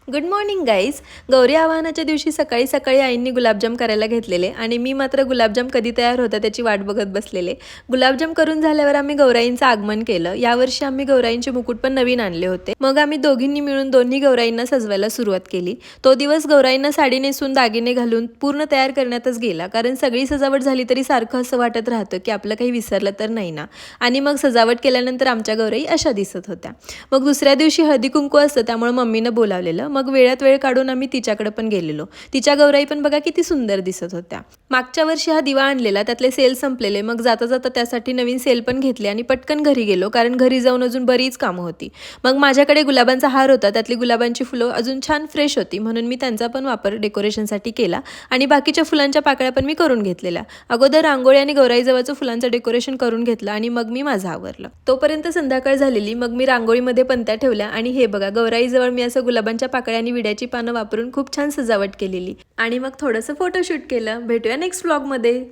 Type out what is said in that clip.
Good morning guys. Gauri आवाहनाच्या दिवशी सकाळी सकाळी आईंनी गुलाबजाम करायला घेतलेले आणि मी मात्र गुलाबजाम कधी तयार होता त्याची वाट बघत बसलेले. गुलाबजाम करून झाल्यावर आम्ही गौराईंचं आगमन केलं. यावर्षी आम्ही गौराईंचे मुकुट पण नवीन आणले होते. मग आम्ही दोघींनी मिळून दोन्ही गौराईंना सजवायला सुरुवात केली. तो दिवस गौराईंना साडी नेसून दागिने घालून पूर्ण तयार करण्यातच गेला, कारण सगळी सजावट झाली तरी सारखं असं वाटत राहतं की आपलं काही विसरलं तर नाही ना. आणि मग सजावट केल्यानंतर आमच्या गौराई अशा दिसत होत्या. मग दुसऱ्या दिवशी हळदी कुंकू असतं, त्यामुळे मम्मीनं बोलावलेलं. मग वेळात वेळ काढून आम्ही तिच्याकडे पण गेलेलो. तिच्या गौराई पण बघा किती सुंदर दिसत होत्या. मागच्या वर्षी हा दिवा आणलेला, त्यातले सेल संपलेले. मग जाता जाता त्यासाठी नवीन सेल पण घेतले आणि पटकन घरी गेलो, कारण घरी जाऊन अजून बरीच कामं होती. मग माझ्याकडे गुलाबांचा हार होता, त्यातली गुलाबांची फुलं अजून छान फ्रेश होती, म्हणून मी त्यांचा पण वापर डेकोरेशनसाठी केला आणि बाकीच्या फुलांच्या पाकळ्या पण मी करून घेतलेल्या. अगोदर रांगोळी आणि गौराईजवळचं फुलांचं डेकोरेशन करून घेतलं आणि मग मी माझं आवरलं. तोपर्यंत संध्याकाळ झालेली. मग मी रांगोळीमध्ये पंत्या ठेवल्या आणि हे बघा, गौराईजवळ मी असं गुलाबांच्या पाकळ्या आणि विड्याची पानं वापरून खूप छान सजावट केलेली आणि मग थोडंसं फोटोशूट केलं. भेटूया नेक्स्ट व्लॉगमध्ये.